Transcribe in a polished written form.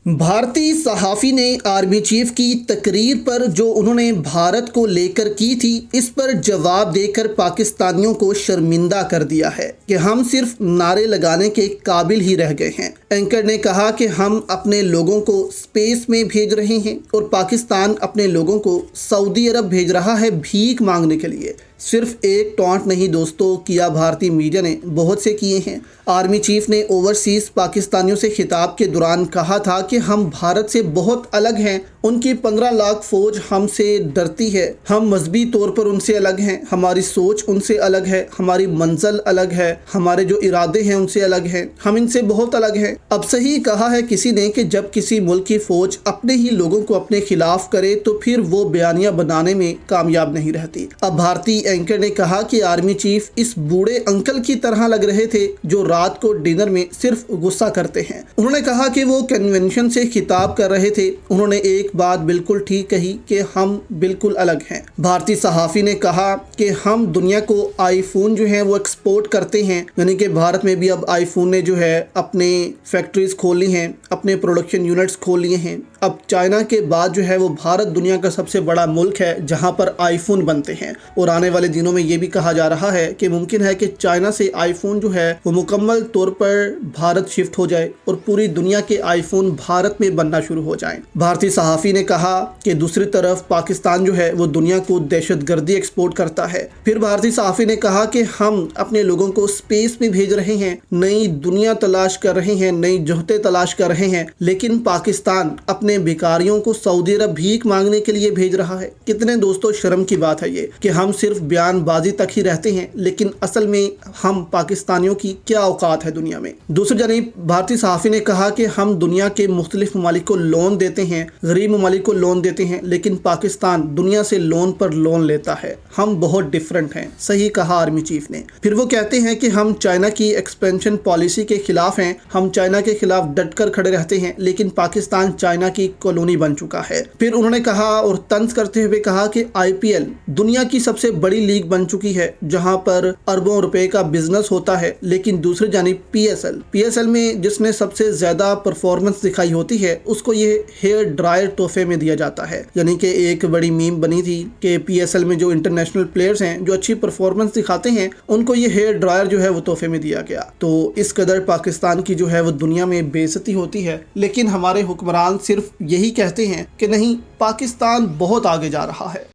بھارتی صحافی نے آرمی چیف کی تقریر پر جو انہوں نے بھارت کو لے کر کی تھی، اس پر جواب دے کر پاکستانیوں کو شرمندہ کر دیا ہے کہ ہم صرف نعرے لگانے کے قابل ہی رہ گئے ہیں۔ اینکر نے کہا کہ ہم اپنے لوگوں کو اسپیس میں بھیج رہے ہیں اور پاکستان اپنے لوگوں کو سعودی عرب بھیج رہا ہے بھیک مانگنے کے لیے۔ صرف ایک ٹونٹ نہیں دوستو، کیا بھارتی میڈیا نے بہت سے کیے ہیں۔ آرمی چیف نے اوورسیز پاکستانیوں سے خطاب کے دوران کہا تھا کہ ہم بھارت سے بہت الگ ہیں، ان کی 15 لاکھ فوج ہم سے ڈرتی ہے، ہم مذہبی طور پر ان سے الگ ہیں، ہماری سوچ ان سے الگ ہے، ہماری منزل الگ ہے، ہمارے جو ارادے ہیں ان سے الگ ہیں، ہم ان سے بہت الگ ہیں۔ اب صحیح کہا ہے کسی نے کہ جب کسی ملک کی فوج اپنے ہی لوگوں کو اپنے خلاف کرے تو پھر وہ بیانیہ بنانے میں کامیاب نہیں رہتی۔ اب بھارتی اینکر نے کہا کہ آرمی چیف اس بوڑھے انکل کی طرح لگ رہے تھے جو رات کو ڈنر میں صرف غصہ کرتے ہیں۔ انہوں نے کہا کہ وہ کنونشن سے خطاب کر رہے تھے۔ انہوں نے ایک بات بالکل ٹھیک کہی کہ ہم بالکل الگ ہیں۔ بھارتی صحافی نے کہا کہ ہم دنیا کو آئی فون جو ہیں وہ ایکسپورٹ کرتے ہیں، یعنی کہ بھارت میں بھی اب آئی فون نے جو ہے اپنے فیکٹریز کھولی ہیں، اپنے پروڈکشن یونٹس کھول لیے ہیں۔ اب چائنا کے بعد جو ہے وہ بھارت دنیا کا سب سے بڑا ملک ہے جہاں پر آئی فون بنتے ہیں، اور آنے والے دنوں میں یہ بھی کہا جا رہا ہے کہ ممکن ہے کہ چائنا سے آئی فون جو ہے وہ مکمل طور پر بھارت شفٹ ہو جائے اور پوری دنیا کے آئی فون بھارت میں بننا شروع ہو جائیں۔ بھارتی صحافی نے کہا کہ دوسری طرف پاکستان جو ہے وہ دنیا کو دہشت گردی ایکسپورٹ کرتا ہے۔ پھر بھارتی صحافی نے کہا کہ ہم اپنے لوگوں کو اسپیس میں بھیج رہے ہیں، نئی دنیا تلاش کر رہے ہیں، نئی جہتیں تلاش کر رہے ہیں، لیکن پاکستان اپنے بھکاریوں کو سعودی عرب بھیک مانگنے کے لیے بھیج رہا ہے۔ کتنے دوستو شرم کی بات ہے یہ کہ ہم صرف بیان بازی تک ہی رہتے ہیں، لیکن اصل میں ہم پاکستانیوں کی کیا اوقات ہے دنیا میں۔ دوسری جانب بھارتی صحافی نے کہا کہ ہم دنیا کے مختلف ممالک کو لون دیتے ہیں، غریب ممالک کو لون دیتے ہیں، لیکن پاکستان دنیا سے لون پر لون لیتا ہے۔ ہم بہت ڈیفرنٹ ہیں، صحیح کہا آرمی چیف نے۔ پھر وہ کہتے ہیں کہ ہم چائنا کی ایکسپینشن پالیسی کے خلاف ہیں، ہم چائنا کے خلاف ڈٹ کر کھڑے رہتے ہیں، لیکن پاکستان چائنا کی کالونی بن چکا ہے۔ پھر انہوں نے کہا اور طنز کرتے ہوئے کہا کہ آئی پی ایل دنیا کی سب سے بڑی لیگ بن چکی ہے جہاں پر اربوں روپے کا بزنس ہوتا ہے، لیکن دوسری جانب پی ایس ایل میں جس نے سب سے زیادہ پرفارمنس دکھائی ہوتی ہے اس کو یہ ہیئر ڈرائر تحفے میں دیا جاتا ہے۔ یعنی کہ ایک بڑی میم بنی تھی کہ پی ایس ایل میں جو انٹرنیشنل پلیئرز ہیں جو اچھی پرفارمنس دکھاتے ہیں ان کو یہ ہیئر ڈرائر جو ہے وہ تحفے میں دیا گیا۔ تو اس قدر پاکستان کی جو ہے وہ دنیا میں بے عزتی ہوتی ہے، لیکن ہمارے حکمران صرف یہی کہتے ہیں کہ نہیں، پاکستان بہت آگے جا رہا ہے۔